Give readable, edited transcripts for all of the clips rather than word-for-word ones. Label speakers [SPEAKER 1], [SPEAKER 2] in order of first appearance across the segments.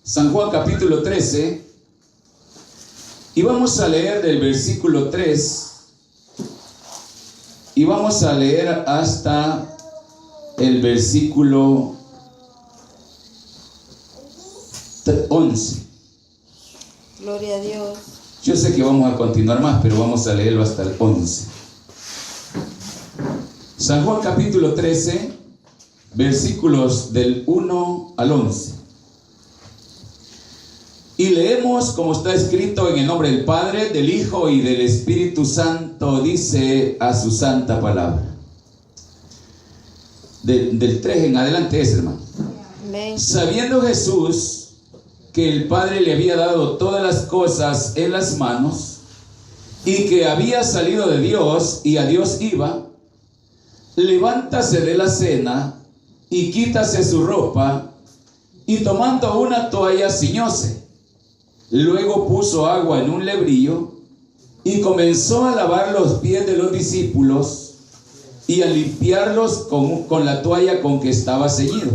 [SPEAKER 1] San Juan capítulo 13, y vamos a leer del versículo 3, y vamos a leer hasta el versículo 11.
[SPEAKER 2] Gloria a Dios.
[SPEAKER 1] Yo sé que vamos a continuar más, pero vamos a leerlo hasta el 11. San Juan capítulo 13, versículos del 1 al 11. Y leemos como está escrito en el nombre del Padre, del Hijo y del Espíritu Santo, dice a su santa palabra. Del 3 en adelante es, hermano.
[SPEAKER 2] Amén.
[SPEAKER 1] Sabiendo Jesús que el Padre le había dado todas las cosas en las manos, y que había salido de Dios y a Dios iba, levántase de la cena y quítase su ropa, y tomando una toalla ciñóse. Luego puso agua en un lebrillo y comenzó a lavar los pies de los discípulos y a limpiarlos con la toalla con que estaba ceñido.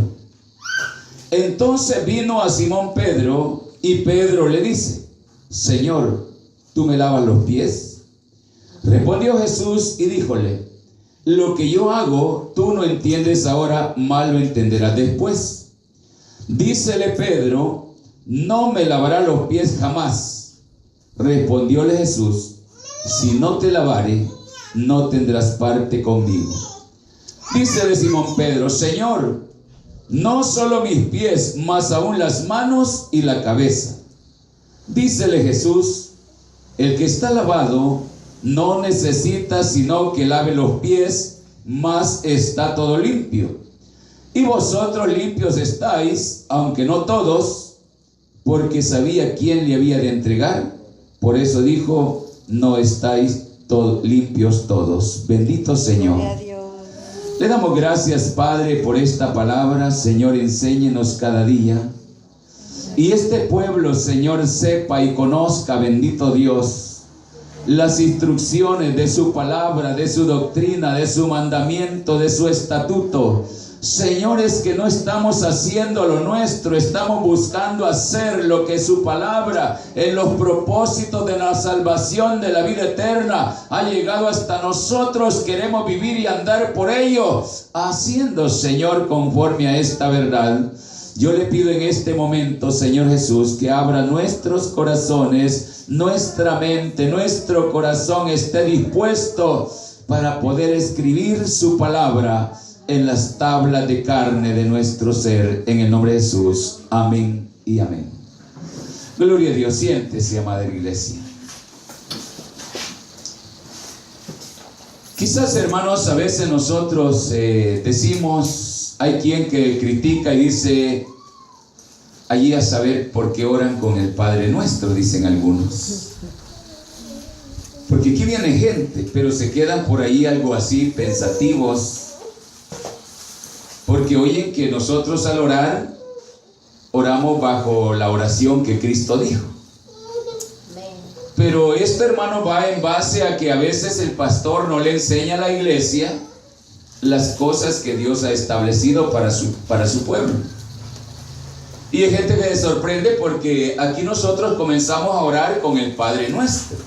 [SPEAKER 1] Entonces vino a Simón Pedro, y Pedro le dice: Señor, ¿tú me lavas los pies? Respondió Jesús y díjole: lo que yo hago tú no entiendes ahora, mal lo entenderás después. Dícele Pedro: no me lavará los pies jamás. Respondióle Jesús: si no te lavare, no tendrás parte conmigo. Dícele Simón Pedro: Señor, no solo mis pies, mas aún las manos y la cabeza. Dícele Jesús: el que está lavado no necesita sino que lave los pies, mas está todo limpio. Y vosotros limpios estáis, aunque no todos, porque sabía quién le había de entregar. Por eso dijo: no estáis limpios todos. Bendito Señor.
[SPEAKER 2] Gloria a Dios.
[SPEAKER 1] Le damos gracias, Padre, por esta palabra. Señor, enséñenos cada día. Y este pueblo, Señor, sepa y conozca, bendito Dios, las instrucciones de su palabra, de su doctrina, de su mandamiento, de su estatuto. Señores, que no estamos haciendo lo nuestro, estamos buscando hacer lo que su palabra, en los propósitos de la salvación, de la vida eterna, ha llegado hasta nosotros. Queremos vivir y andar por ello, haciendo, Señor, conforme a esta verdad. Yo le pido en este momento, Señor Jesús, que abra nuestros corazones, nuestra mente, nuestro corazón esté dispuesto para poder escribir su palabra en las tablas de carne de nuestro ser, en el nombre de Jesús. Amén y amén. Gloria a Dios. Siéntese, amada iglesia. Quizás, hermanos, a veces nosotros decimos, hay quien que critica y dice: allí a saber por qué oran con el Padre Nuestro, dicen algunos. Porque aquí viene gente, pero se quedan por ahí algo así pensativos, porque oyen que nosotros al orar, oramos bajo la oración que Cristo dijo. Pero esto, hermano, va en base a que a veces el pastor no le enseña a la iglesia las cosas que Dios ha establecido para su pueblo. Y hay gente que se sorprende porque aquí nosotros comenzamos a orar con el Padre Nuestro.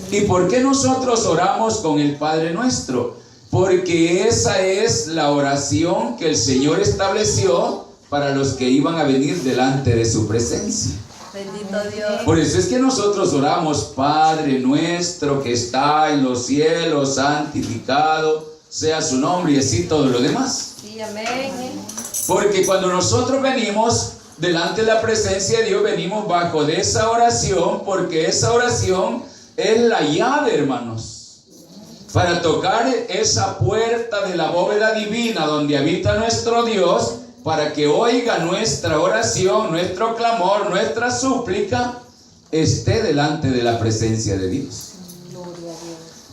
[SPEAKER 1] ¿Y por qué nosotros oramos con el Padre Nuestro? Porque esa es la oración que el Señor estableció para los que iban a venir delante de su presencia.
[SPEAKER 2] Bendito Dios.
[SPEAKER 1] Por eso es que nosotros oramos: Padre nuestro que está en los cielos, santificado sea su nombre, y así todo lo demás.
[SPEAKER 2] Sí, amén.
[SPEAKER 1] Porque cuando nosotros venimos delante de la presencia de Dios, venimos bajo de esa oración, porque esa oración es la llave, hermanos, para tocar esa puerta de la bóveda divina donde habita nuestro Dios, para que oiga nuestra oración, nuestro clamor, nuestra súplica, esté delante de la presencia de Dios.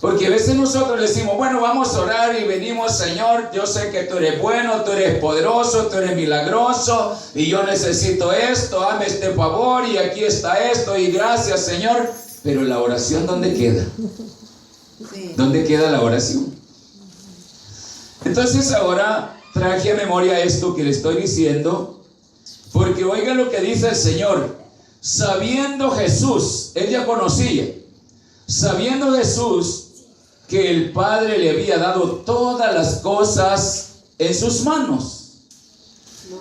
[SPEAKER 1] Porque a veces nosotros le decimos: bueno, vamos a orar, y venimos: Señor, yo sé que tú eres bueno, tú eres poderoso, tú eres milagroso, y yo necesito esto, hazme este favor, y aquí está esto, y gracias, Señor. Pero la oración, ¿dónde queda?
[SPEAKER 2] Sí.
[SPEAKER 1] ¿Dónde queda la oración? Entonces ahora traje a memoria esto que le estoy diciendo, Porque oiga lo que dice el Señor. Sabiendo Jesús, él ya conocía, sabiendo Jesús que el Padre le había dado todas las cosas en sus manos.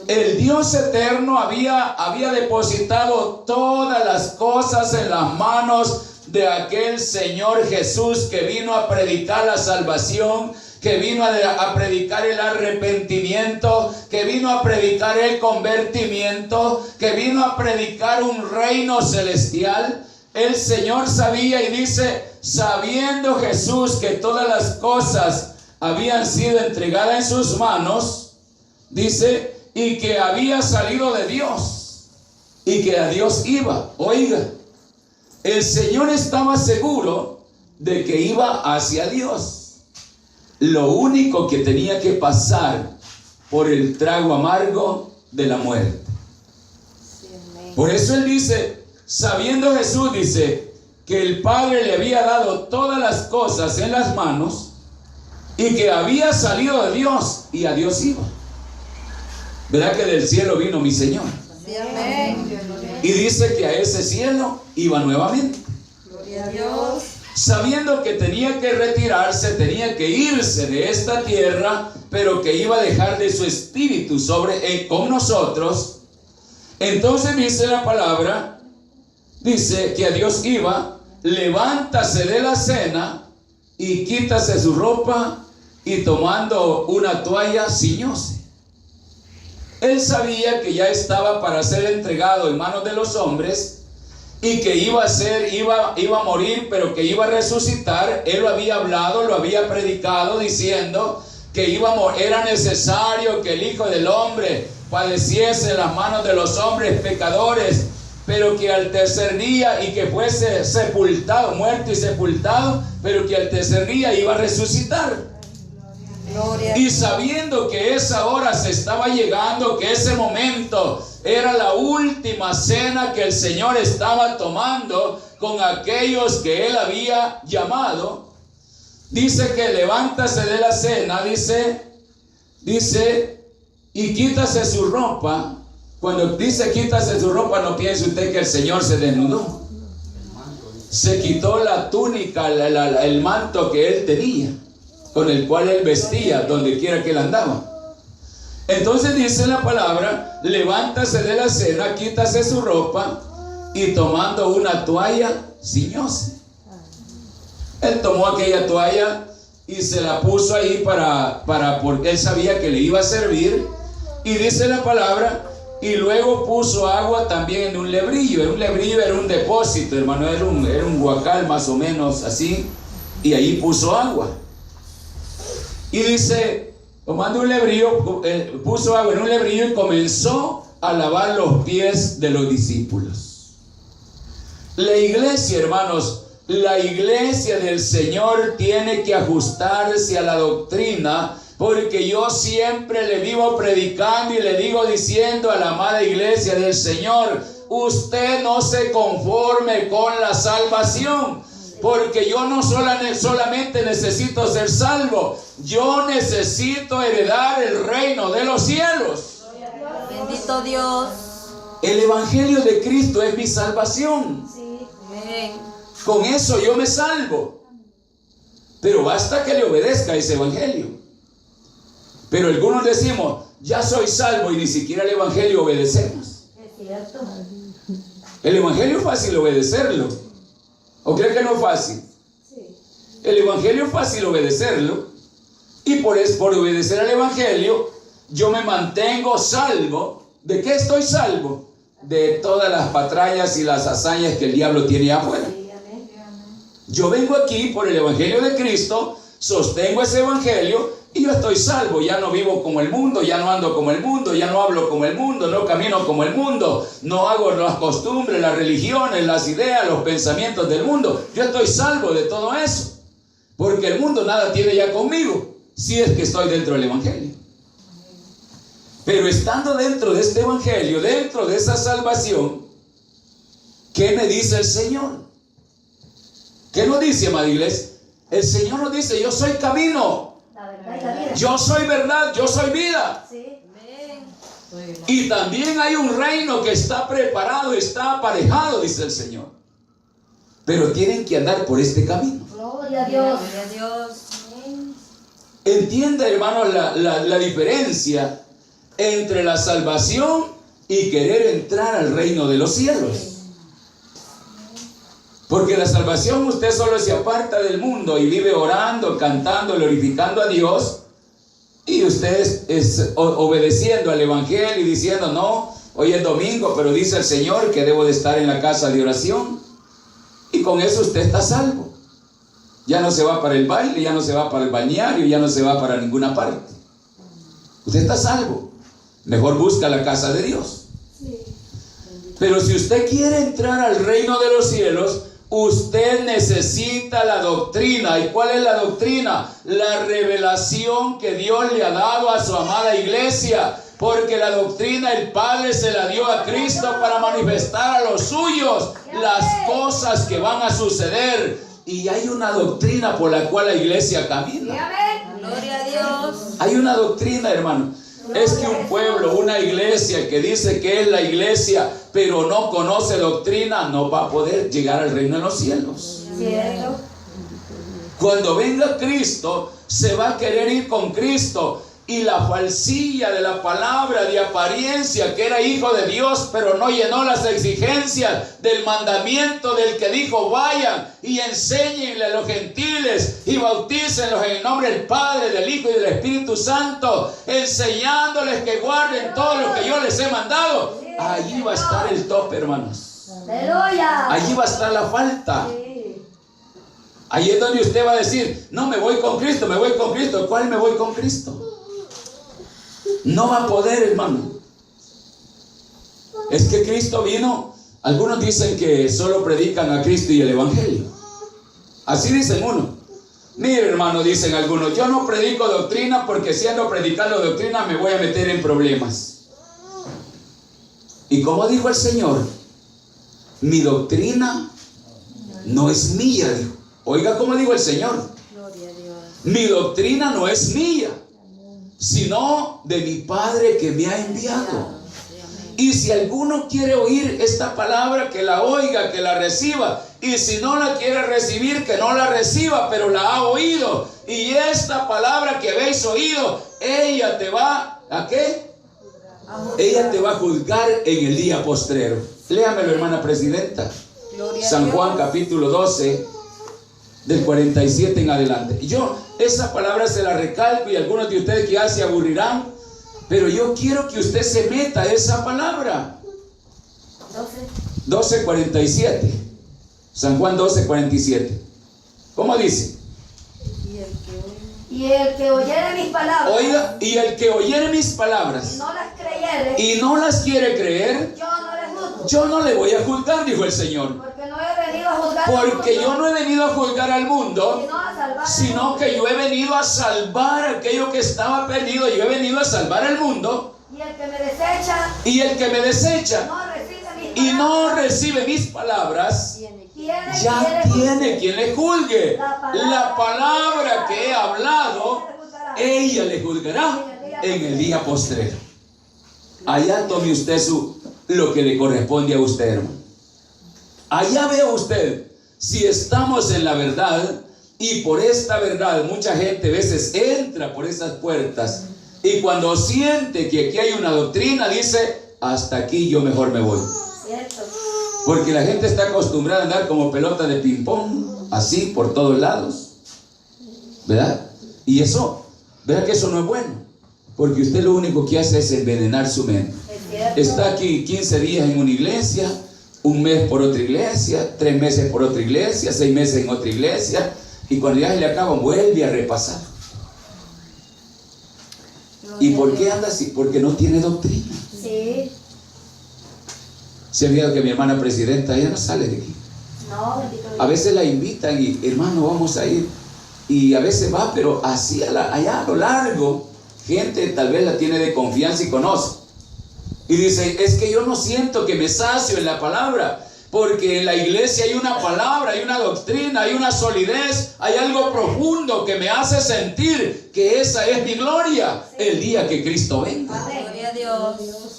[SPEAKER 1] El Dios eterno había depositado todas las cosas en las manos de aquel Señor Jesús que vino a predicar la salvación, que vino a predicar el arrepentimiento, que vino a predicar el convertimiento, que vino a predicar un reino celestial. El Señor sabía y dice, sabiendo Jesús que todas las cosas habían sido entregadas en sus manos, dice, y que había salido de Dios y que a Dios iba. Oiga, el Señor estaba seguro de que iba hacia Dios. Lo único que tenía que pasar por el trago amargo de la muerte. Por eso él dice, sabiendo Jesús, dice, que el Padre le había dado todas las cosas en las manos y que había salido de Dios y a Dios iba. ¿Verdad que del cielo vino mi Señor? Y dice que a ese cielo iba nuevamente.
[SPEAKER 2] Gloria a Dios.
[SPEAKER 1] Sabiendo que tenía que retirarse, tenía que irse de esta tierra, pero que iba a dejar de su espíritu con nosotros. Entonces dice la palabra, dice que a Dios iba, levántase de la cena y quítase su ropa y tomando una toalla ciñóse. Él sabía que ya estaba para ser entregado en manos de los hombres y que iba a morir, pero que iba a resucitar. Él lo había hablado, lo había predicado, diciendo que era necesario que el Hijo del Hombre padeciese en las manos de los hombres pecadores, pero que al tercer día, y que fuese sepultado, muerto y sepultado, pero que al tercer día iba a resucitar. Y sabiendo que esa hora se estaba llegando, que ese momento era la última cena que el Señor estaba tomando con aquellos que Él había llamado, dice que levántase de la cena, dice, y quítase su ropa. Cuando dice quítase su ropa, no piense usted que el Señor se desnudó. Se quitó la túnica, el manto que Él tenía, con el cual Él vestía donde quiera que Él andaba. Entonces dice la palabra, levántase de la cena, quítase su ropa y tomando una toalla, ciñóse. Él tomó aquella toalla y se la puso ahí porque él sabía que le iba a servir. Y dice la palabra, y luego puso agua también en un lebrillo. Un lebrillo era un depósito, hermano, era un huacal más o menos así, y ahí puso agua. Y dice, tomando un lebrillo, puso agua en un lebrillo y comenzó a lavar los pies de los discípulos. La iglesia, hermanos, la iglesia del Señor tiene que ajustarse a la doctrina, porque yo siempre le vivo predicando y le digo diciendo a la amada iglesia del Señor, usted no se conforme con la salvación, porque yo no solamente necesito ser salvo, yo necesito heredar el reino de los cielos.
[SPEAKER 2] Bendito Dios.
[SPEAKER 1] El evangelio de Cristo es mi salvación.
[SPEAKER 2] Amén.
[SPEAKER 1] Con eso yo me salvo. Pero basta que le obedezca ese evangelio. Pero algunos decimos, ya soy salvo, y ni siquiera el evangelio obedecemos.
[SPEAKER 2] Es cierto.
[SPEAKER 1] El evangelio es fácil obedecerlo. ¿O cree que no es fácil?
[SPEAKER 2] Sí.
[SPEAKER 1] El evangelio es fácil obedecerlo. Y por obedecer al evangelio, yo me mantengo salvo. ¿De qué estoy salvo? De todas las patrañas y las hazañas que el diablo tiene afuera. Yo vengo aquí por el evangelio de Cristo, sostengo ese evangelio y yo estoy salvo. Ya no vivo como el mundo, ya no ando como el mundo, ya no hablo como el mundo, no camino como el mundo, no hago las costumbres, las religiones, las ideas, los pensamientos del mundo. Yo estoy salvo de todo eso, porque el mundo nada tiene ya conmigo, si es que estoy dentro del evangelio. Pero estando dentro de este evangelio, dentro de esa salvación, ¿qué me dice el Señor? ¿Qué nos dice, amada iglesia? El Señor nos dice, yo soy camino, yo soy verdad, yo soy vida.
[SPEAKER 2] Sí. Amén.
[SPEAKER 1] Y también hay un reino que está preparado, está aparejado, dice el Señor. Pero tienen que andar por este camino.
[SPEAKER 2] Gloria a Dios. Gloria a Dios.
[SPEAKER 1] Entienda, hermanos, la diferencia entre la salvación y querer entrar al reino de los cielos. Porque la salvación, usted solo se aparta del mundo y vive orando, cantando, glorificando a Dios. Y usted es obedeciendo al evangelio y diciendo: no, hoy es domingo, pero dice el Señor que debo de estar en la casa de oración. Y con eso usted está salvo. Ya no se va para el baile, ya no se va para el balneario, ya no se va para ninguna parte. Usted está salvo. Mejor busca la casa de Dios. Pero si usted quiere entrar al reino de los cielos, usted necesita la doctrina. ¿Y cuál es la doctrina? La revelación que Dios le ha dado a su amada iglesia. Porque la doctrina el Padre se la dio a Cristo para manifestar a los suyos las cosas que van a suceder. Y hay una doctrina por la cual la iglesia camina.
[SPEAKER 2] Gloria a Dios.
[SPEAKER 1] Hay una doctrina, hermano. Es que un pueblo, una iglesia que dice que es la iglesia, pero no conoce doctrina, no va a poder llegar al reino de los cielos.
[SPEAKER 2] ¿Cierto?
[SPEAKER 1] Cuando venga Cristo, se va a querer ir con Cristo. Y la falsilla de la palabra de apariencia, que era hijo de Dios, pero no llenó las exigencias del mandamiento del que dijo: vayan y enséñenle a los gentiles y bautícenlos en el nombre del Padre, del Hijo y del Espíritu Santo, enseñándoles que guarden todo lo que yo les he mandado. Allí va a estar el tope, hermanos. Allí va a estar la falta. Allí es donde usted va a decir: no, me voy con Cristo, me voy con Cristo. ¿Cuál me voy con Cristo? No va a poder, hermano. Es que Cristo vino. Algunos dicen que solo predican a Cristo y el evangelio. Así dicen unos. Mire, hermano, dicen algunos: yo no predico doctrina porque si ando predicando doctrina me voy a meter en problemas. Y como dijo el Señor, mi doctrina no es mía, dijo. Oiga cómo dijo el Señor:
[SPEAKER 2] Gloria a Dios.
[SPEAKER 1] Mi doctrina no es mía, sino de mi Padre que me ha enviado. Y si alguno quiere oír esta palabra, que la oiga, que la reciba. Y si no la quiere recibir, que no la reciba, pero la ha oído. Y esta palabra que habéis oído, ella te va ¿a qué? Ella te va a juzgar en el día postrero. Léamelo, hermana presidenta. San Juan capítulo 12, del 47 en adelante. Yo esa palabra se la recalco y algunos de ustedes que ya se aburrirán, pero yo quiero que usted se meta a esa palabra. 12:47. San Juan 12:47. ¿Cómo dice?
[SPEAKER 2] Y el que oyere mis palabras.
[SPEAKER 1] Oiga, y el que oyere mis palabras
[SPEAKER 2] y no las
[SPEAKER 1] quiere creer,
[SPEAKER 2] yo no le juzgo.
[SPEAKER 1] Yo no le voy a juzgar, dijo el Señor.
[SPEAKER 2] Porque no he venido a juzgar
[SPEAKER 1] Porque yo no he venido a juzgar al mundo, sino que yo he venido a salvar aquello que estaba perdido. Yo he venido a salvar al mundo.
[SPEAKER 2] Y el que me desecha
[SPEAKER 1] no recibe mis palabras, ya tiene quien le juzgue. La palabra que he hablado, ella le juzgará en el día postrero. Allá tome usted lo que le corresponde a usted, hermano. Allá vea usted si estamos en la verdad. Y por esta verdad mucha gente a veces entra por esas puertas y cuando siente que aquí hay una doctrina dice: hasta aquí yo mejor me voy. Porque la gente está acostumbrada a andar como pelota de ping pong, así por todos lados, ¿verdad? Y eso, ¿verdad que eso no es bueno? Porque usted lo único que hace es envenenar su mente. Está aquí 15 días en una iglesia, un mes por otra iglesia, 3 meses por otra iglesia, 6 meses en otra iglesia, y cuando ya se le acaba vuelve a repasar. ¿Y por qué anda así? Porque no tiene doctrina.
[SPEAKER 2] Sí.
[SPEAKER 1] Se ha visto que mi hermana presidenta ya no sale de aquí.
[SPEAKER 2] No, bendito Dios.
[SPEAKER 1] A veces la invitan y: hermano, vamos a ir. Y a veces va, pero así allá a lo largo, gente tal vez la tiene de confianza y conoce. Y dice: es que yo no siento que me sacio en la palabra. Porque en la iglesia hay una palabra, hay una doctrina, hay una solidez, hay algo profundo que me hace sentir que esa es mi gloria el día que Cristo venga.
[SPEAKER 2] Gloria a Dios.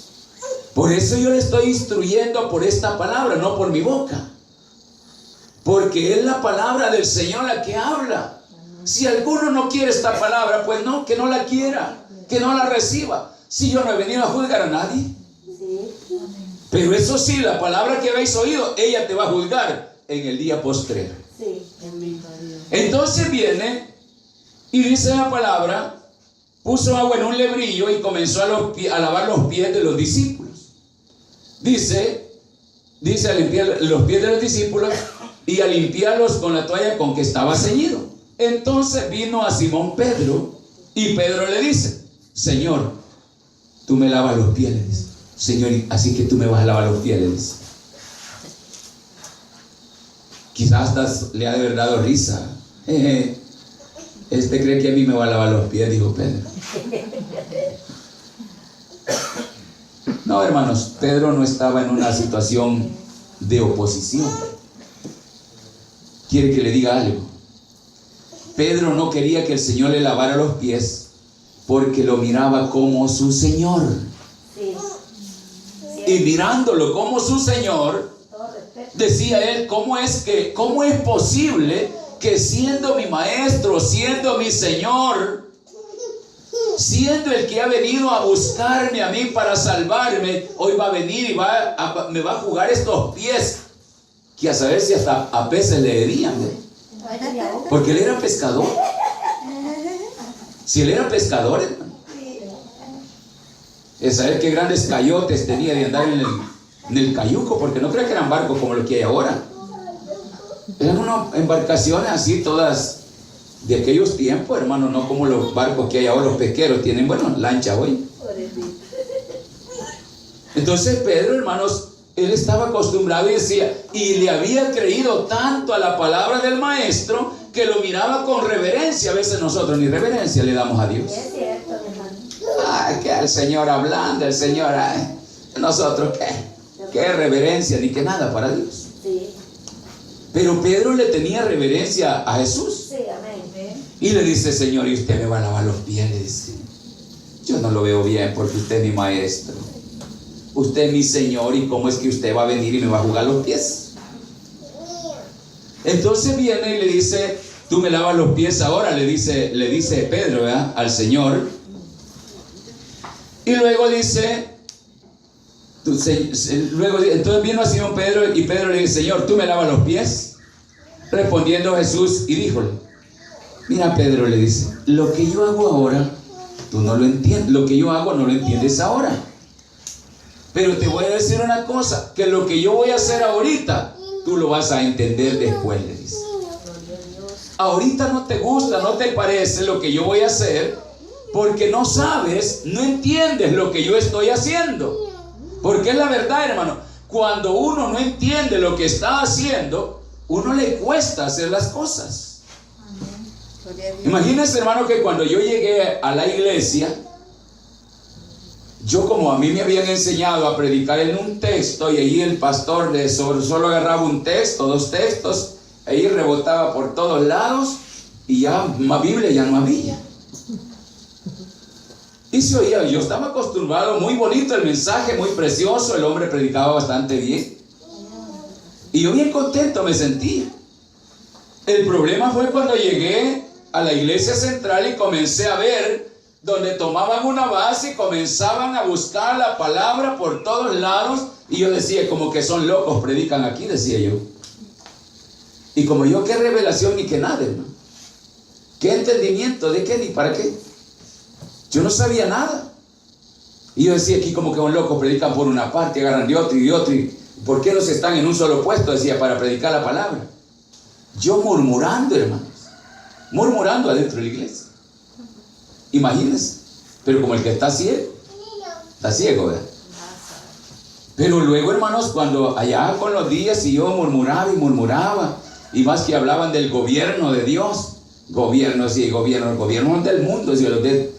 [SPEAKER 1] Por eso yo le estoy instruyendo por esta palabra, no por mi boca. Porque es la palabra del Señor la que habla. Si alguno no quiere esta palabra, pues no, que no la quiera, que no la reciba. Si yo no he venido a juzgar a nadie. Pero eso sí, la palabra que habéis oído, ella te va a juzgar en el día postrero. Entonces viene y dice la palabra, puso agua en un lebrillo y comenzó a lavar los pies de los discípulos. Dice a limpiar los pies de los discípulos y a limpiarlos con la toalla con que estaba ceñido. Entonces vino a Simón Pedro y Pedro le dice: Señor, tú me lavas los pies, le dice. Señor, así que tú me vas a lavar los pies, le dice. Quizás hasta le ha de haber dado risa. Este cree que a mí me va a lavar los pies, dijo Pedro. No, hermanos, Pedro no estaba en una situación de oposición. ¿Quiere que le diga algo? Pedro no quería que el Señor le lavara los pies porque lo miraba como su Señor. Y mirándolo como su Señor, decía él: ¿cómo es posible que siendo mi maestro, siendo mi Señor, siendo el que ha venido a buscarme a mí para salvarme, hoy va a venir y me va a jugar estos pies, que a saber si hasta a peces le herían, porque él era pescador? Si él era pescador, hermano, es saber qué grandes cayotes tenía de andar en el cayuco, porque no creo que eran barcos como lo que hay ahora. Eran unas embarcaciones así, todas de aquellos tiempos, hermano, no como los barcos que hay ahora. Los pesqueros tienen, lancha hoy. Entonces Pedro, hermanos, él estaba acostumbrado y decía, y le había creído tanto a la palabra del maestro que lo miraba con reverencia. A veces nosotros ni reverencia le damos a Dios.
[SPEAKER 2] Es cierto, hermano.
[SPEAKER 1] Ay, que el Señor hablando, el Señor, nosotros qué reverencia ni que nada para Dios.
[SPEAKER 2] Sí.
[SPEAKER 1] Pero Pedro le tenía reverencia a Jesús.
[SPEAKER 2] Sí, amén.
[SPEAKER 1] Y le dice: Señor, y usted me va a lavar los pies, le dice. Yo no lo veo bien porque usted es mi maestro, usted es mi Señor, y cómo es que usted va a venir y me va a jugar los pies. Entonces viene y le dice: tú me lavas los pies ahora, le dice Pedro, ¿verdad?, al Señor. Y luego dice, entonces vino a Simón Pedro y Pedro le dice: Señor, tú me lavas los pies. Respondiendo Jesús y díjole: mira, Pedro, le dice, lo que yo hago ahora, tú no lo entiendes. Lo que yo hago no lo entiendes ahora. Pero te voy a decir una cosa, que lo que yo voy a hacer ahorita, tú lo vas a entender después, le dice. Ahorita no te gusta, no te parece lo que yo voy a hacer, porque no sabes, no entiendes lo que yo estoy haciendo. Porque es la verdad, hermano, cuando uno no entiende lo que está haciendo, uno le cuesta hacer las cosas. Imagínense, hermano, que cuando yo llegué a la iglesia, yo, como a mí me habían enseñado a predicar en un texto, y ahí el pastor solo agarraba un texto, 2 textos, ahí rebotaba por todos lados, y ya más Biblia ya no había. Y se oía, yo estaba acostumbrado, muy bonito el mensaje, muy precioso, el hombre predicaba bastante bien, y yo bien contento me sentía. El problema fue cuando llegué a la iglesia central y comencé a ver donde tomaban una base y comenzaban a buscar la palabra por todos lados, y yo decía, como que son locos, predican aquí, decía yo. Y como yo, qué revelación ni qué nada, hermano, qué entendimiento, de qué ni para qué. Yo no sabía nada. Y yo decía, aquí como que un loco predican por una parte, agarran de otro y de otro, y ¿por qué no se están en un solo puesto? Decía, para predicar la palabra. Yo murmurando, hermanos, murmurando adentro de la iglesia. Imagínense. Pero como el que está ciego, ¿verdad? Pero luego, hermanos, cuando allá con los días, y yo murmuraba y murmuraba, y más que hablaban del gobierno de Dios, gobierno, sí, gobierno del mundo, sí, de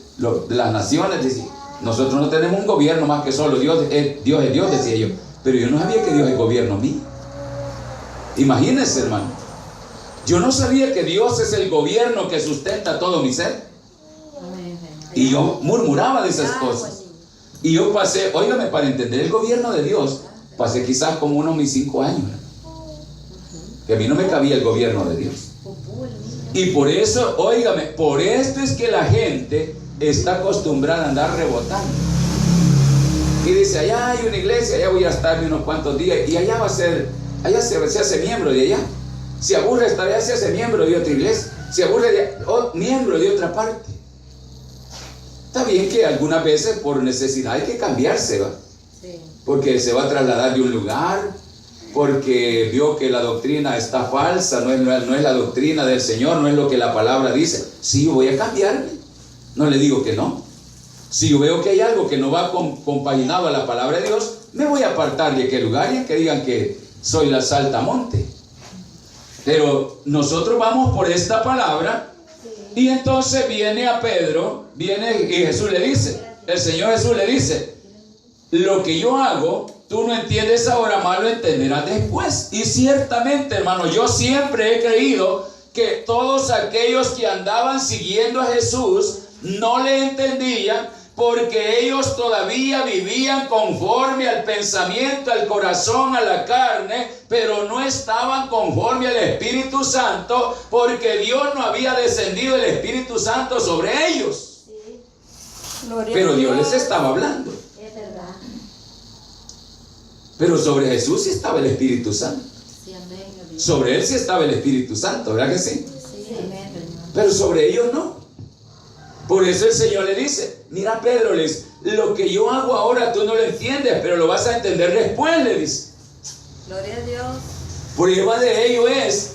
[SPEAKER 1] las naciones, decía. Nosotros no tenemos un gobierno más que solo Dios es Dios, decía yo. Pero yo no sabía que Dios es gobierno mío. Imagínense, hermano, yo no sabía que Dios es el gobierno que sustenta todo mi ser. Y yo murmuraba de esas cosas. Y yo pasé, óigame, para entender el gobierno de Dios, pasé quizás como unos mis 5 años. Que a mí no me cabía el gobierno de Dios. Y por eso, óigame, por esto es que la gente está acostumbrada a andar rebotando. Y dice, allá hay una iglesia, allá voy a estar unos cuantos días, y allá va a ser, allá se hace miembro de allá. Si aburre estar allá, se hace miembro de otra iglesia. Si aburre miembro de otra parte. Está bien que algunas veces por necesidad hay que cambiarse, ¿va? Sí. Porque se va a trasladar de un lugar, porque vio que la doctrina está falsa, no es la doctrina del Señor, no es lo que la palabra dice. Sí, yo voy a cambiarme, no le digo que no. Si yo veo que hay algo que no va compaginado a la palabra de Dios, me voy a apartar de aquel lugar y que digan que soy la saltamonte. Pero nosotros vamos por esta palabra. Y entonces viene a Pedro, viene y Jesús le dice, el Señor Jesús le dice, lo que yo hago, tú no entiendes ahora, más lo entenderás después. Y ciertamente, hermano, yo siempre he creído que todos aquellos que andaban siguiendo a Jesús no le entendían, porque ellos todavía vivían conforme al pensamiento, al corazón, a la carne, pero no estaban conforme al Espíritu Santo, porque Dios no había descendido el Espíritu Santo sobre ellos. Sí. Pero Dios les estaba hablando.
[SPEAKER 2] Es verdad.
[SPEAKER 1] Pero sobre Jesús sí estaba el Espíritu Santo.
[SPEAKER 2] Sí, amén.
[SPEAKER 1] Sobre él sí estaba el Espíritu Santo, ¿verdad que sí?
[SPEAKER 2] Sí, amén.
[SPEAKER 1] Pero sobre ellos no. Por eso el Señor le dice, mira Pedro, lo que yo hago ahora tú no lo entiendes, pero lo vas a entender después, le dice.
[SPEAKER 2] Gloria a Dios.
[SPEAKER 1] Prueba de ello es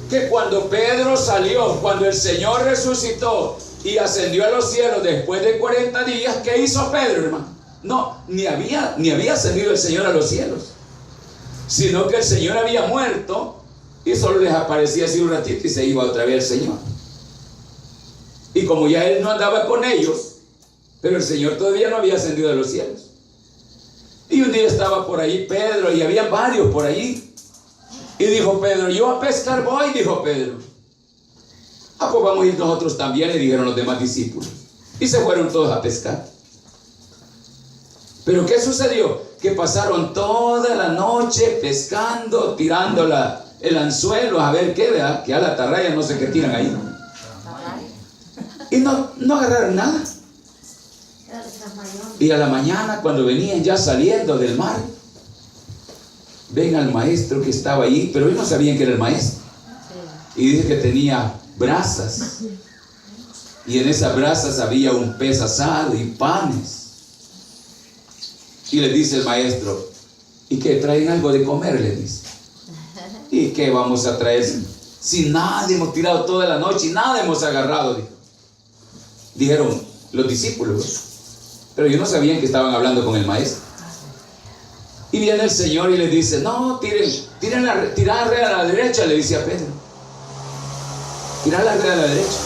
[SPEAKER 1] que cuando Pedro salió, cuando el Señor resucitó y ascendió a los cielos después de 40 días, ¿qué hizo Pedro, hermano? No, ni había ascendido el Señor a los cielos, sino que el Señor había muerto y solo les aparecía así un ratito y se iba otra vez el Señor. Y como ya él no andaba con ellos, pero el Señor todavía no había ascendido a los cielos. Y un día estaba por ahí Pedro, y había varios por ahí. Y dijo Pedro, yo a pescar voy, dijo Pedro. Ah, pues vamos a ir nosotros también, le dijeron los demás discípulos. Y se fueron todos a pescar. Pero ¿qué sucedió? Que pasaron toda la noche pescando, tirando el anzuelo, a ver qué, ¿verdad? Que a la atarraya no sé qué tiran ahí. Y no agarraron nada. Y a la mañana, cuando venían ya saliendo del mar, ven al maestro que estaba allí, pero ellos no sabían que era el maestro. Y dice que tenía brasas. Y en esas brasas había un pez asado y panes. Y le dice el maestro, ¿y qué? ¿Traen algo de comer? Le dice. ¿Y qué vamos a traer? Si nada hemos tirado toda la noche y nada hemos agarrado, dijo. Dijeron los discípulos, pero ellos no sabían que estaban hablando con el maestro. Y viene el Señor y le dice, no, tiren la red a la derecha, le dice a Pedro. Tirar la red a la derecha.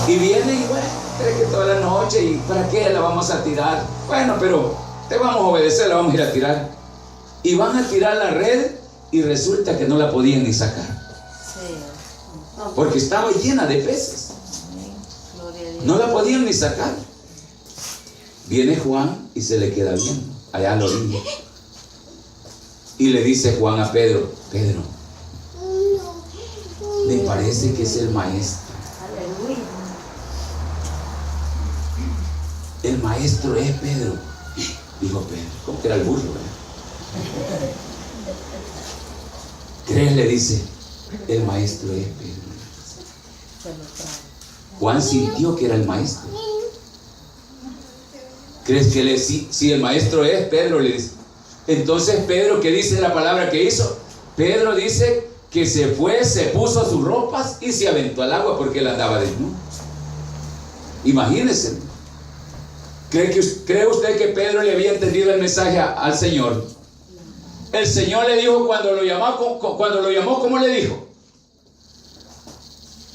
[SPEAKER 1] Y viene y bueno, cree que toda la noche, ¿y para qué la vamos a tirar? Bueno, pero te vamos a obedecer, la vamos a ir a tirar. Y van a tirar la red y resulta que no la podían ni sacar. Porque estaba llena de peces. No la podían ni sacar. Viene Juan y se le queda viendo allá a la orilla. Y le dice Juan a Pedro, Pedro, me parece que es el maestro. El maestro es Pedro. Dijo Pedro, ¿cómo que era el burro? ¿Crees? Le dice, el maestro es Pedro. Juan sintió que era el maestro. ¿Crees que si el maestro es Pedro? Le dice. Entonces Pedro, ¿qué dice la palabra que hizo? Pedro dice que se fue, se puso sus ropas y se aventó al agua porque él andaba desnudo. Imagínense. ¿Cree usted que Pedro le había entendido el mensaje al Señor? El Señor le dijo cuando lo llamó, ¿cómo le dijo?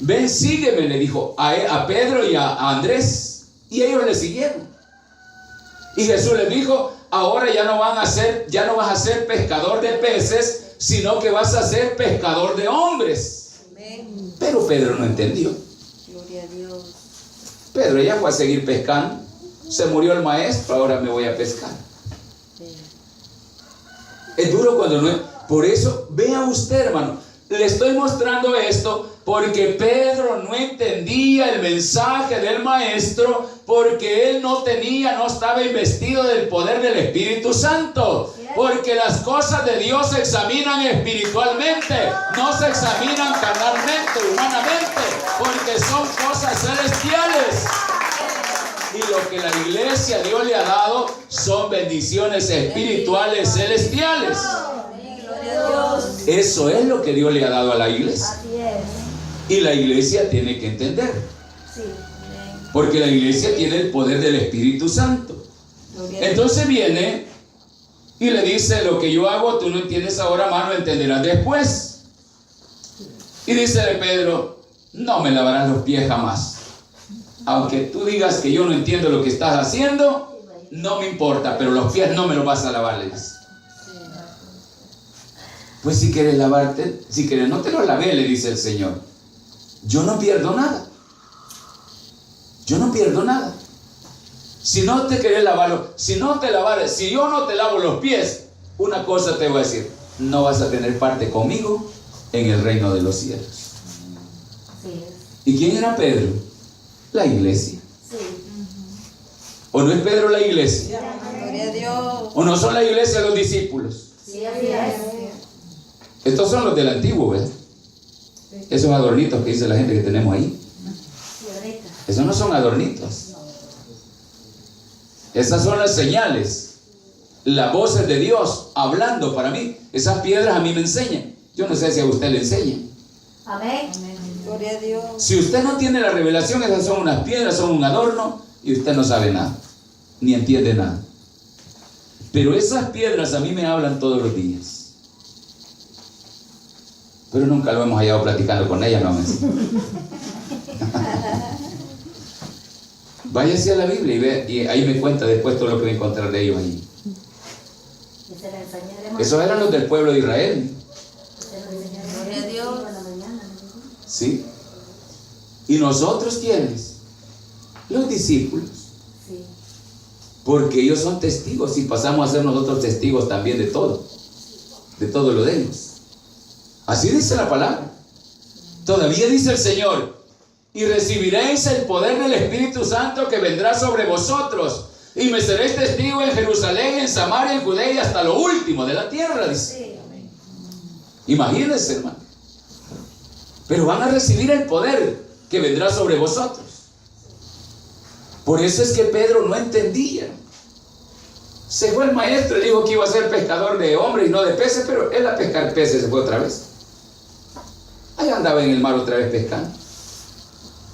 [SPEAKER 1] Ven, sígueme, le dijo a Pedro y a Andrés. Y ellos le siguieron. Y Jesús les dijo, ahora ya no vas a ser pescador de peces, sino que vas a ser pescador de hombres. Amén. Pero Pedro no entendió.
[SPEAKER 2] Gloria a Dios.
[SPEAKER 1] Pedro ya fue a seguir pescando. se murió el maestro, ahora me voy a pescar. Es duro cuando no es. Por eso, vea usted, hermano, le estoy mostrando esto porque Pedro no entendía el mensaje del maestro, porque él no estaba investido del poder del Espíritu Santo. Porque las cosas de Dios se examinan espiritualmente, no se examinan carnalmente, humanamente, porque son cosas celestiales. Y lo que la iglesia Dios le ha dado son bendiciones espirituales celestiales. Eso es lo que Dios le ha dado a la iglesia. Y la iglesia tiene que entender. Porque la iglesia tiene el poder del Espíritu Santo. Entonces viene y le dice: lo que yo hago tú no entiendes ahora, mano, entenderás después. Y dice Pedro: no me lavarás los pies jamás. Aunque tú digas que yo no entiendo lo que estás haciendo, no me importa, pero los pies no me los vas a lavar, le dice. Pues si quieres lavarte, si quieres no te los lavé, le dice el Señor. Yo no pierdo nada. Yo no pierdo nada. Si no te querés lavarlo, si yo no te lavo los pies, una cosa te voy a decir: no vas a tener parte conmigo en el reino de los cielos. ¿Y quién era Pedro? La iglesia. ¿O no es Pedro la iglesia? ¿O no son la iglesia los discípulos? Estos son los del antiguo, ¿ves? Esos adornitos que dice la gente que tenemos ahí. Esos no son adornitos. Esas son las señales, las voces de Dios hablando para mí. Esas piedras a mí me enseñan. Yo no sé si a usted le enseñan.
[SPEAKER 2] Amén. Gloria a Dios.
[SPEAKER 1] Si usted no tiene la revelación, esas son unas piedras, son un adorno, y usted no sabe nada, ni entiende nada. Pero esas piedras a mí me hablan todos los días. Pero nunca lo hemos hallado platicando con ellas, no me Váyase a la Biblia y ve, y ahí me cuenta después todo lo que va a encontrar de ellos ahí. Esos eran los del pueblo de Israel.
[SPEAKER 2] Gloria a Dios.
[SPEAKER 1] ¿Sí? ¿Y nosotros quiénes? Los discípulos. Porque ellos son testigos y pasamos a ser nosotros testigos también de todo lo de ellos. Así dice la palabra. Todavía dice el Señor: y recibiréis el poder del Espíritu Santo que vendrá sobre vosotros, y me seréis testigo en Jerusalén, en Samaria, en Judea y hasta lo último de la tierra, dice. Imagínense, hermano. Pero van a recibir el poder que vendrá sobre vosotros. Por eso es que Pedro no entendía. Se fue el maestro, le dijo que iba a ser pescador de hombres y no de peces, pero él a pescar peces se fue otra vez. Ahí andaba en el mar otra vez pescando.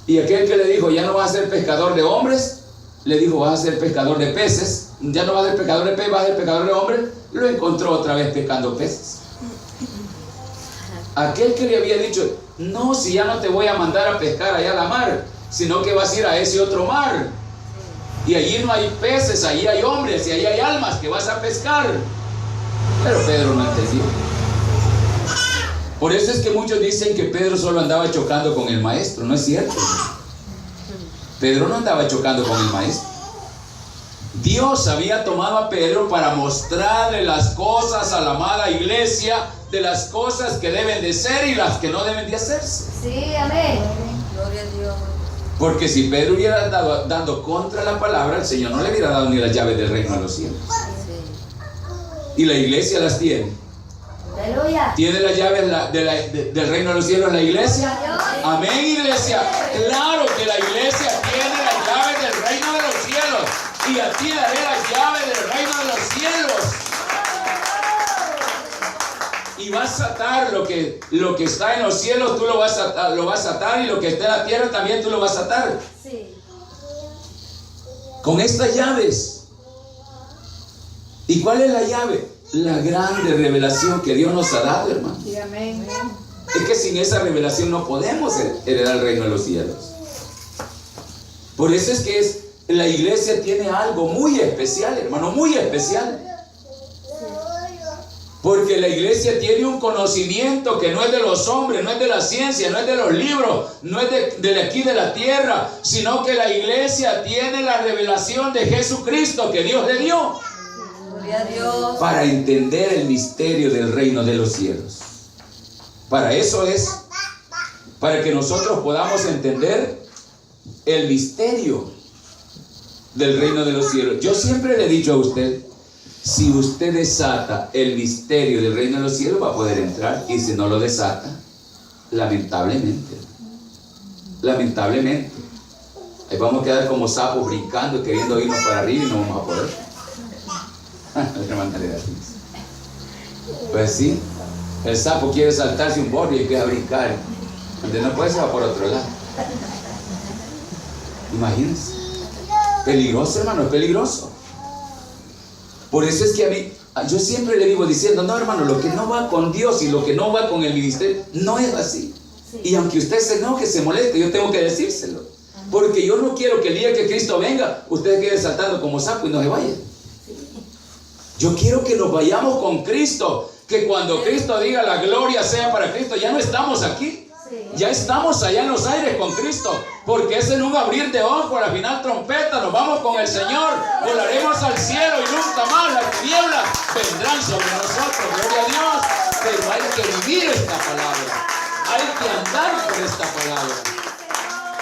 [SPEAKER 1] Y aquel que le dijo: ya no vas a ser pescador de hombres, le dijo: vas a ser pescador de peces. Ya no vas a ser pescador de peces, vas a ser pescador de hombres. Lo encontró otra vez pescando peces. Aquel que le había dicho: no, si ya no te voy a mandar a pescar allá a la mar, sino que vas a ir a ese otro mar, y allí no hay peces, allí hay hombres y allí hay almas que vas a pescar. Pero Pedro no entendió. Por eso es que muchos dicen que Pedro solo andaba chocando con el maestro. No es cierto. Pedro no andaba chocando con el maestro. Dios había tomado a Pedro para mostrarle las cosas a la amada iglesia, de las cosas que deben de ser y las que no deben de hacerse.
[SPEAKER 2] Sí, amén. Gloria a Dios.
[SPEAKER 1] Porque si Pedro hubiera dando contra la palabra, el Señor no le hubiera dado ni las llaves del reino a los cielos. Y la iglesia las tiene.
[SPEAKER 2] Aleluya.
[SPEAKER 1] ¿Tiene las llaves del reino de los cielos la iglesia? Amén, iglesia. Claro que la iglesia tiene las llaves del reino de los cielos. Y a ti daré las llaves del reino de los cielos. Y vas a atar lo que está en los cielos, tú lo vas a atar, y lo que está en la tierra también tú lo vas a atar.
[SPEAKER 2] Sí.
[SPEAKER 1] Con estas llaves. ¿Y cuál es la llave? La grande revelación que Dios nos ha dado, hermano.
[SPEAKER 2] Sí, amén.
[SPEAKER 1] Es que sin esa revelación no podemos heredar el reino de los cielos. Por eso es que la iglesia tiene algo muy especial, hermano, muy especial. Porque la iglesia tiene un conocimiento que no es de los hombres, no es de la ciencia, no es de los libros, no es de aquí de la tierra, sino que la iglesia tiene la revelación de Jesucristo que Dios le dio.
[SPEAKER 2] Gloria a Dios.
[SPEAKER 1] Para entender el misterio del reino de los cielos. Para eso es, para que nosotros podamos entender el misterio del reino de los cielos. Yo siempre le he dicho a usted, si usted desata el misterio del reino de los cielos, va a poder entrar. Y si no lo desata, lamentablemente, ahí vamos a quedar como sapos brincando, queriendo irnos para arriba y no vamos a poder. Pues sí, el sapo quiere saltarse un borde y empieza a brincar. Donde no puede, se va por otro lado. Imagínense. Peligroso, hermano, es peligroso. Por eso es que a mí, yo siempre le vivo diciendo, no, hermano, lo que no va con Dios y lo que no va con el ministerio, no es así. Y aunque usted se enoje, se moleste, yo tengo que decírselo. Porque yo no quiero que el día que Cristo venga, usted quede saltando como sapo y no se vaya. Yo quiero que nos vayamos con Cristo. Que cuando Cristo diga la gloria sea para Cristo, ya no estamos aquí. Ya estamos allá en los aires con Cristo. Porque es en un abrir de ojos, a la final trompeta, nos vamos con el Señor. Volaremos al cielo y nunca más las tinieblas vendrán sobre nosotros. Gloria a Dios. Pero hay que vivir esta palabra. Hay que andar por esta palabra.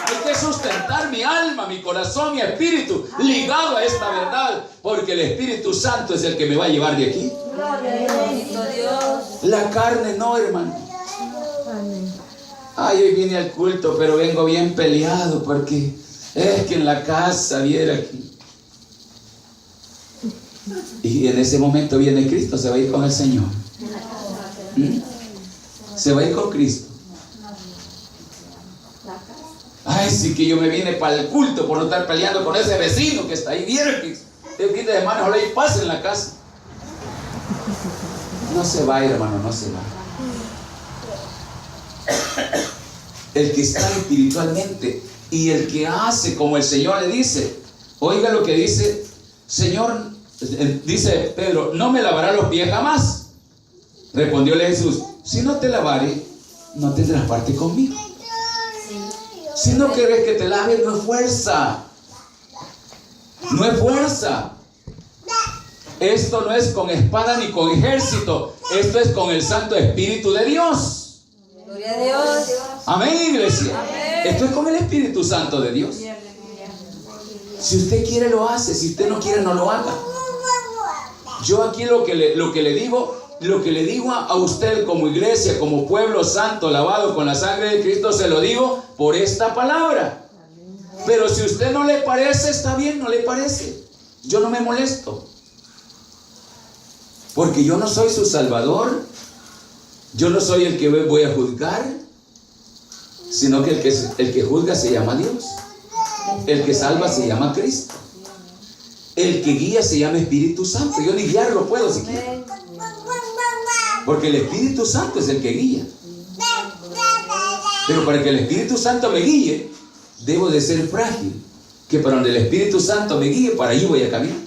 [SPEAKER 1] Hay que sustentar mi alma, mi corazón, mi espíritu ligado a esta verdad, porque el Espíritu Santo es el que me va a llevar de aquí. La carne no, hermano. Ay, hoy vine al culto, pero vengo bien peleado porque es que en la casa viera aquí. Y en ese momento viene Cristo, se va a ir con el Señor. Se va a ir con Cristo. Ay, sí que yo me vine para el culto por no estar peleando con ese vecino que está ahí. Vieron que el fin de semana ojalá y pase en la casa. No se va, hermano, no se va. El que está espiritualmente y el que hace como el Señor le dice. Oiga lo que dice, Señor, dice Pedro, no me lavará los pies jamás. Respondióle Jesús, si no te lavare, no tendrás parte conmigo. Si no quieres que te lave, no es fuerza. No es fuerza. Esto no es con espada ni con ejército. Esto es con el Santo Espíritu de Dios.
[SPEAKER 2] Gloria a Dios.
[SPEAKER 1] Amén, iglesia.
[SPEAKER 2] Amén.
[SPEAKER 1] Esto es con el Espíritu Santo de Dios. Si usted quiere, lo hace. Si usted no quiere, no lo haga. Yo aquí lo que le digo a usted como iglesia, como pueblo santo, lavado con la sangre de Cristo, se lo digo por esta palabra. Pero si a usted no le parece, está bien, no le parece. Yo no me molesto. Porque yo no soy su salvador. Yo no soy el que voy a juzgar. Sino que el que juzga se llama Dios. El que salva se llama Cristo. El que guía se llama Espíritu Santo. Yo ni guiarlo puedo siquiera. Porque el Espíritu Santo es el que guía. Pero para que el Espíritu Santo me guíe, debo de ser frágil. Que para donde el Espíritu Santo me guíe, para allí voy a caminar.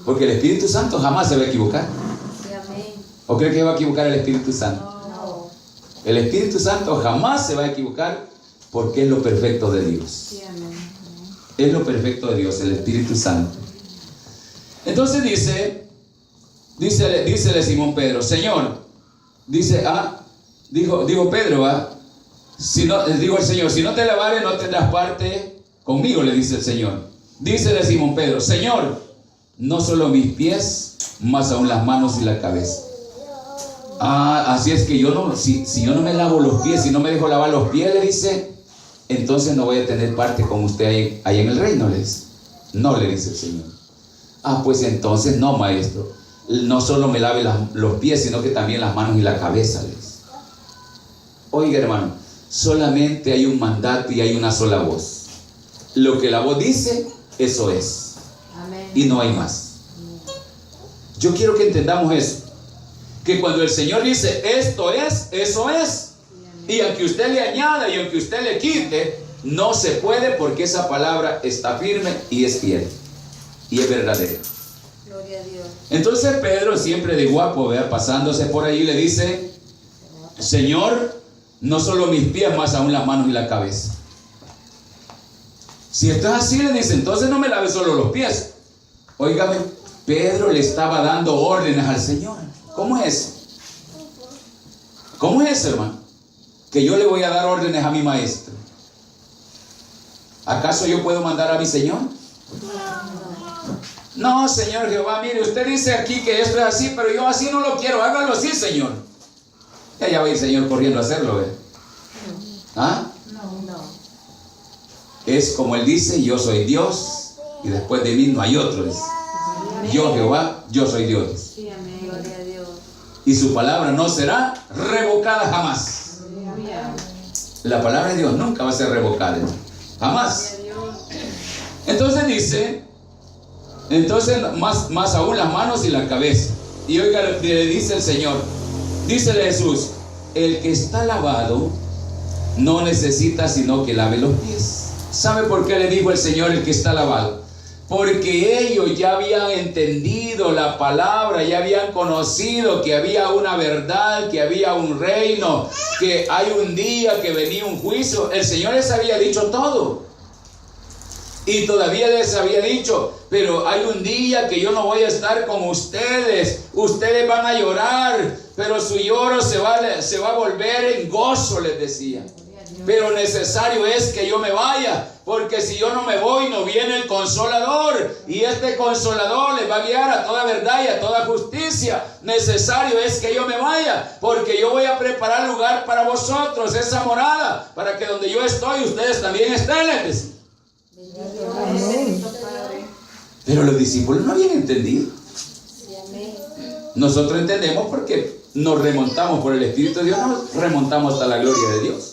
[SPEAKER 1] Porque el Espíritu Santo jamás se va a equivocar. ¿O cree que va a equivocar el Espíritu Santo?
[SPEAKER 2] No.
[SPEAKER 1] El Espíritu Santo jamás se va a equivocar porque es lo perfecto de Dios. Es lo perfecto de Dios, el Espíritu Santo. Entonces dícele Simón Pedro, Señor, dijo Pedro, digo el Señor, si no te lavare no tendrás parte conmigo, le dice el Señor. Dícele Simón Pedro, Señor, no solo mis pies, más aún las manos y la cabeza. Así es que si yo no me lavo los pies, si no me dejo lavar los pies, le dice, entonces no voy a tener parte con usted ahí en el reino, le dice. No, le dice el Señor. Pues entonces no, maestro. No solo me lave los pies, sino que también las manos y la cabeza, le dice. Oiga, hermano, solamente hay un mandato y hay una sola voz. Lo que la voz dice, eso es.
[SPEAKER 2] Amén.
[SPEAKER 1] Y no hay más. Yo quiero que entendamos eso. Que cuando el Señor dice, esto es, eso es. Y aunque usted le añada y aunque usted le quite, no se puede, porque esa palabra está firme y es fiel. Y es verdadera.
[SPEAKER 2] Gloria a Dios.
[SPEAKER 1] Entonces Pedro, siempre de guapo, ¿verdad?, pasándose por ahí, le dice: Señor, no solo mis pies, más aún las manos y la cabeza. Si esto es así, le dice, entonces no me laves solo los pies. Óigame, Pedro le estaba dando órdenes al Señor. ¿Cómo es eso? ¿Cómo es eso, hermano? Que yo le voy a dar órdenes a mi maestro. ¿Acaso yo puedo mandar a mi Señor? No, Señor Jehová, mire, usted dice aquí que esto es así, pero yo así no lo quiero, hágalo así, Señor. Ya va a ir el Señor corriendo a hacerlo, ¿ve? ¿Ah?
[SPEAKER 2] No.
[SPEAKER 1] Es como Él dice: yo soy Dios y después de mí no hay otro. Dice. Yo Jehová, yo soy Dios.
[SPEAKER 2] Sí, amén. Gloria a Dios.
[SPEAKER 1] Y su palabra no será revocada jamás. La palabra de Dios nunca va a ser revocada, jamás. Entonces dice, más aún las manos y la cabeza. Y oiga, le dice el Señor, dícele Jesús: el que está lavado no necesita sino que lave los pies. ¿Sabe por qué le dijo el Señor el que está lavado? Porque ellos ya habían entendido la palabra, ya habían conocido que había una verdad, que había un reino, que hay un día que venía un juicio. El Señor les había dicho todo. Y todavía les había dicho: pero hay un día que yo no voy a estar con ustedes. Ustedes van a llorar, pero su lloro se va a volver en gozo, les decía. Pero necesario es que yo me vaya, porque si yo no me voy, no viene el Consolador. Y este Consolador les va a guiar a toda verdad y a toda justicia. Necesario es que yo me vaya, porque yo voy a preparar lugar para vosotros, esa morada, para que donde yo estoy, ustedes también estén, les decía. Pero los discípulos no habían entendido. Nosotros entendemos porque nos remontamos por el Espíritu de Dios, nos remontamos hasta la gloria de Dios.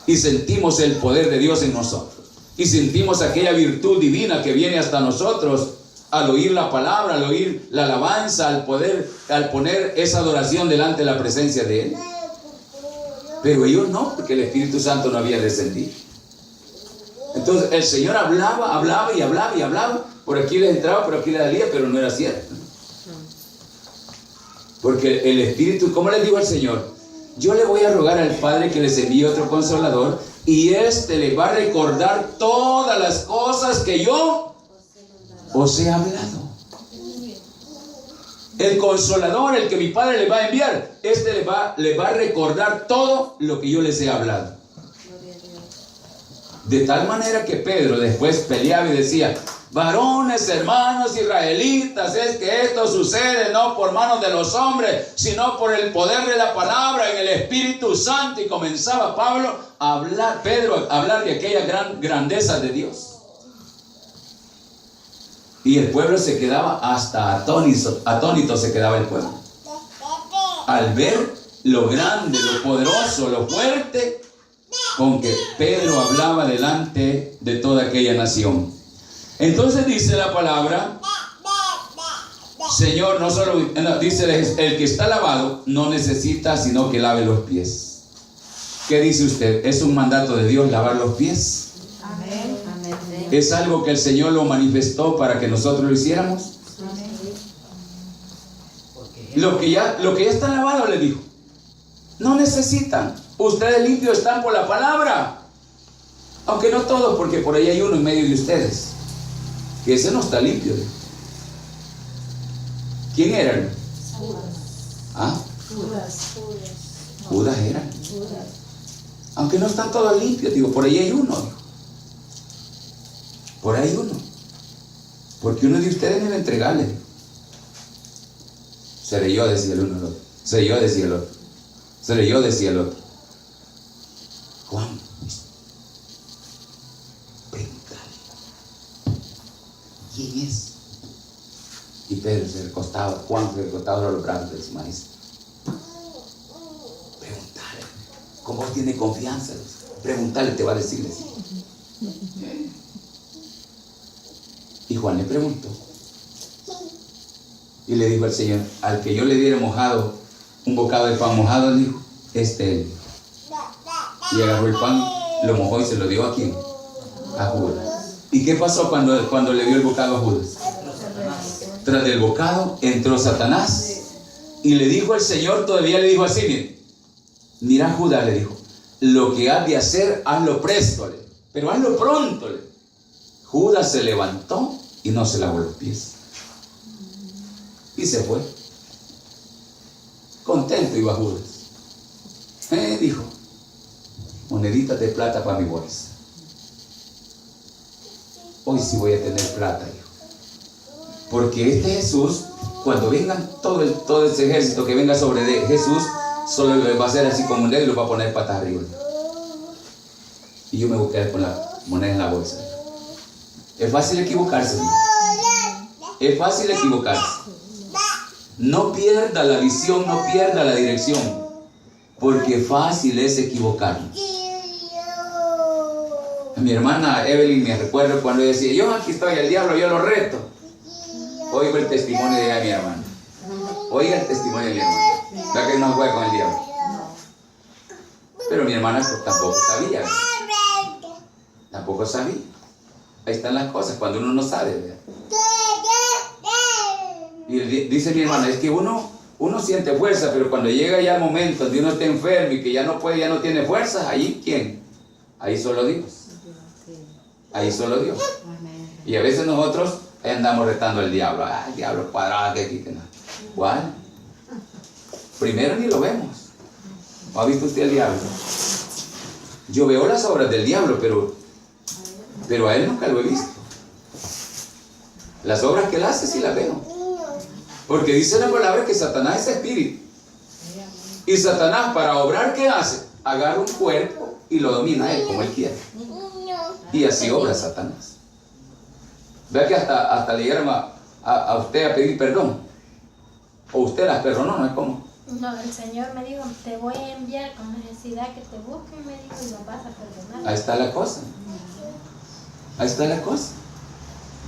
[SPEAKER 1] Y sentimos el poder de Dios en nosotros. Y sentimos aquella virtud divina que viene hasta nosotros al oír la palabra, al oír la alabanza, al poner esa adoración delante de la presencia de Él. Pero ellos no, porque el Espíritu Santo no había descendido. Entonces el Señor hablaba y hablaba y hablaba. Por aquí les entraba, por aquí les salía, pero no era cierto. Porque el Espíritu, ¿cómo les dijo el Señor? Yo le voy a rogar al Padre que les envíe otro Consolador, y este les va a recordar todas las cosas que yo os he hablado. El Consolador, el que mi Padre les va a enviar, este les va a recordar todo lo que yo les he hablado. De tal manera que Pedro después peleaba y decía: varones, hermanos israelitas, es que esto sucede no por manos de los hombres, sino por el poder de la palabra en el Espíritu Santo. Y comenzaba Pedro a hablar de aquella gran grandeza de Dios. Y el pueblo se quedaba hasta atónito se quedaba el pueblo. Al ver lo grande, lo poderoso, lo fuerte con que Pedro hablaba delante de toda aquella nación. Entonces dice la palabra: Señor, dice el que está lavado no necesita sino que lave los pies. ¿Qué dice usted? ¿Es un mandato de Dios lavar los pies?
[SPEAKER 2] Amén.
[SPEAKER 1] ¿Es algo que el Señor lo manifestó para que nosotros lo hiciéramos? Lo que ya está lavado, le dijo, no necesitan. Ustedes limpios están por la palabra. Aunque no todos, porque por ahí hay uno en medio de ustedes que ese no está limpio. ¿Quién eran? ¿Ah? Judas era. Aunque no están todos limpios, digo, por ahí hay uno. Digo. Por ahí hay uno. Porque uno de ustedes debe entregarle. Seré yo, decía el uno al otro. Seré yo, decía el otro. Seré yo, decía el otro. Juan, pregúntale, ¿quién es? Y Pedro se recostaba, Juan se recostaba a los brazos de su maestro. Pregúntale, como tiene confianza, pregúntale, te va a decirle. Y Juan le preguntó. Y le dijo al Señor: al que yo le diera mojado, un bocado de pan mojado, le dijo, él. Y agarró el pan, lo mojó y se lo dio a ¿quién? A Judas. ¿Y qué pasó cuando le dio el bocado a Judas? tras del bocado, entró Satanás. Y le dijo el Señor, todavía le dijo así, mira Judas, le dijo, lo que has de hacer, hazlo presto, pero hazlo pronto. Judas se levantó y no se lavó los pies. Y se fue. Contento iba Judas. Dijo, moneditas de plata para mi bolsa. Hoy sí voy a tener plata, hijo. Porque este Jesús, cuando vengan todo ese ejército que venga sobre Jesús, solo le va a hacer así como un dedo y lo va a poner patas arriba. Y yo me voy a quedar con la moneda en la bolsa. Es fácil equivocarse, ¿no? Es fácil equivocarse. No pierda la visión, no pierda la dirección, porque fácil es equivocarnos. A mi hermana Evelyn me recuerdo cuando decía, yo aquí estoy, el diablo, yo lo reto. Oigo el testimonio de mi hermana. Oiga el testimonio de mi hermana. ¿Verdad que no juega con el diablo? Pero mi hermana pues, tampoco sabía. Tampoco sabía. Ahí están las cosas, cuando uno no sabe, ¿verdad? Y dice mi hermana, es que uno siente fuerza, pero cuando llega ya el momento donde uno está enfermo y que ya no puede, ya no tiene fuerza, ahí ¿quién? Ahí solo Dios. Ahí solo Dios. Y a veces nosotros ahí andamos retando al diablo. Ah, el diablo cuadrado, que aquí, que no. ¿Cuál? Primero ni lo vemos. ¿No ha visto usted el diablo? Yo veo las obras del diablo, pero a él nunca lo he visto. Las obras que él hace sí las veo. Porque dice la palabra que Satanás es espíritu. Y Satanás, para obrar, ¿qué hace? Agarra un cuerpo y lo domina a él como él quiere. Y así obra Satanás. Vea que hasta le llegaron a usted a pedir perdón. O usted las perdonó, ¿no es como?
[SPEAKER 3] No, el Señor me dijo, te voy a enviar con necesidad que te busquen, me dijo, y lo vas a perdonar.
[SPEAKER 1] Ahí está la cosa. Ahí está la cosa.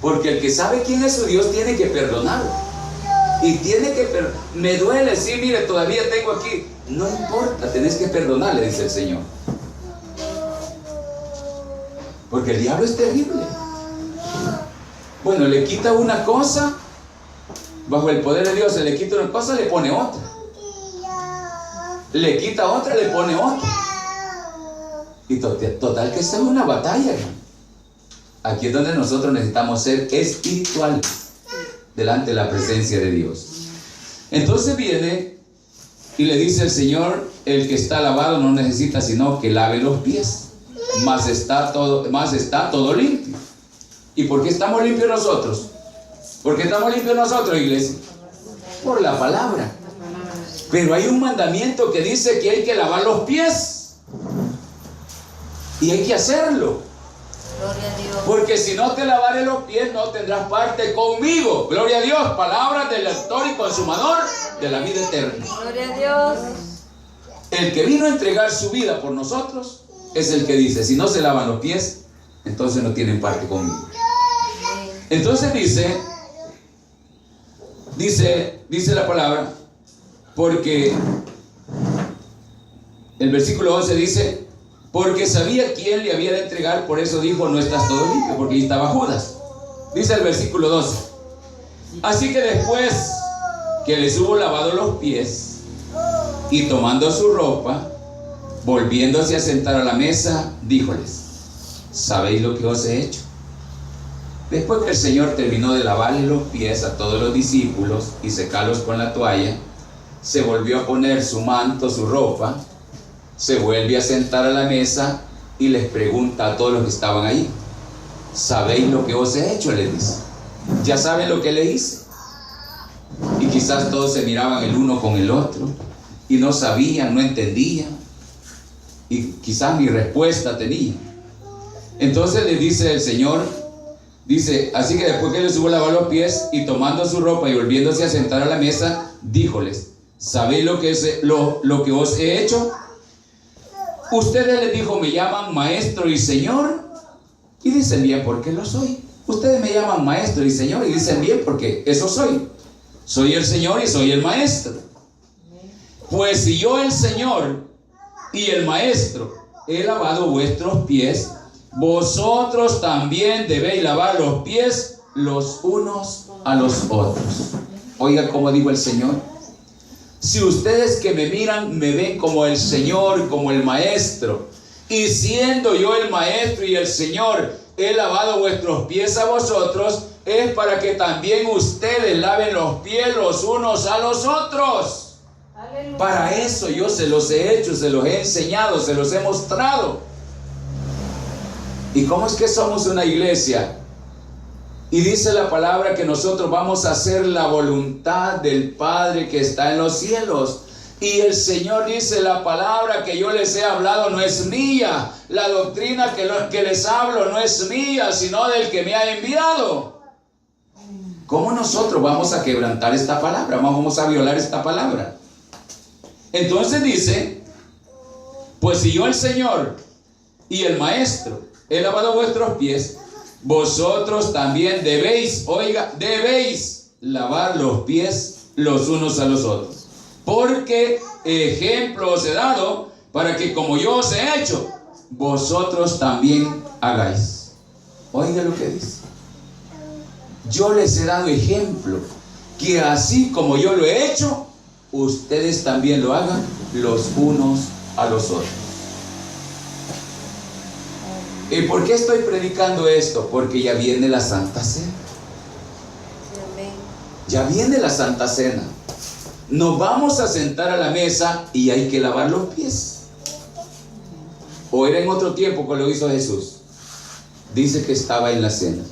[SPEAKER 1] Porque el que sabe quién es su Dios tiene que perdonarlo. Y tiene que me duele, sí, mire, todavía tengo aquí. No importa, tenés que perdonarle, dice el Señor. Porque el diablo es terrible. Bueno, le quita una cosa, bajo el poder de Dios, se le quita una cosa, le pone otra. Le quita otra, le pone otra. Y total que esta es una batalla. Aquí es donde nosotros necesitamos ser espirituales delante de la presencia de Dios. Entonces viene y le dice el Señor, el que está lavado no necesita sino que lave los pies, mas está todo limpio. ¿Y por qué estamos limpios nosotros? ¿Por qué estamos limpios nosotros, iglesia? Por la palabra. Pero hay un mandamiento que dice que hay que lavar los pies. Y hay que hacerlo.
[SPEAKER 2] Gloria a Dios.
[SPEAKER 1] Porque si no te lavaré los pies, no tendrás parte conmigo. Gloria a Dios. Palabras del autor y consumador de la vida eterna.
[SPEAKER 2] Gloria a Dios.
[SPEAKER 1] El que vino a entregar su vida por nosotros es el que dice, si no se lavan los pies, entonces no tienen parte conmigo. Entonces dice la palabra, porque el versículo 11 dice, porque sabía quién le había de entregar, por eso dijo, no estás todo limpio, porque ahí estaba Judas. Dice el versículo 12, así que después que les hubo lavado los pies, y tomando su ropa, volviéndose a sentar a la mesa, díjoles, ¿sabéis lo que os he hecho? Después que el Señor terminó de lavarle los pies a todos los discípulos y secarlos con la toalla, se volvió a poner su manto, su ropa, se vuelve a sentar a la mesa y les pregunta a todos los que estaban ahí, ¿sabéis lo que os he hecho? Les dice, ¿ya saben lo que le hice? Y quizás todos se miraban el uno con el otro y no sabían, no entendían, y quizás ni respuesta tenían. Entonces les dice el Señor, dice, así que después que les hubo lavado los pies y tomando su ropa y volviéndose a sentar a la mesa, díjoles, ¿sabéis lo que os he hecho? Ustedes, les dijo, me llaman maestro y señor, y dicen bien porque lo soy. Ustedes me llaman maestro y señor, y dicen bien porque eso soy. Soy el Señor y soy el maestro. Pues si yo, el Señor y el maestro, he lavado vuestros pies, vosotros también debéis lavar los pies los unos a los otros. Oiga cómo dijo el Señor. Si ustedes que me miran me ven como el Señor, como el Maestro, y siendo yo el Maestro y el Señor, he lavado vuestros pies a vosotros, es para que también ustedes laven los pies los unos a los otros.
[SPEAKER 2] Aleluya.
[SPEAKER 1] Para eso yo se los he hecho, se los he enseñado, se los he mostrado. ¿Y cómo es que somos una iglesia? Y dice la palabra que nosotros vamos a hacer la voluntad del Padre que está en los cielos. Y el Señor dice, la palabra que yo les he hablado no es mía. La doctrina que les hablo no es mía, sino del que me ha enviado. ¿Cómo nosotros vamos a quebrantar esta palabra? Vamos a violar esta palabra. Entonces dice, pues si yo el Señor y el Maestro he lavado vuestros pies, vosotros también debéis, oiga, debéis lavar los pies los unos a los otros. Porque ejemplo os he dado para que como yo os he hecho, vosotros también hagáis. Oiga lo que dice. Yo les he dado ejemplo, que así como yo lo he hecho, ustedes también lo hagan los unos a los otros. ¿Y por qué estoy predicando esto? Porque ya viene la Santa Cena.
[SPEAKER 2] Amén.
[SPEAKER 1] Ya viene la Santa Cena. Nos vamos a sentar a la mesa y hay que lavar los pies. ¿O era en otro tiempo que lo hizo Jesús? Dice que estaba en la cena.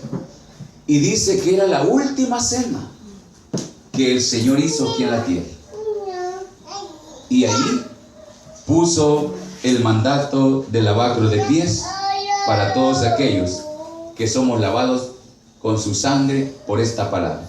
[SPEAKER 1] Y dice que era la última cena que el Señor hizo aquí en la tierra. Y ahí puso el mandato de lavarlo de pies para todos aquellos que somos lavados con su sangre por esta palabra.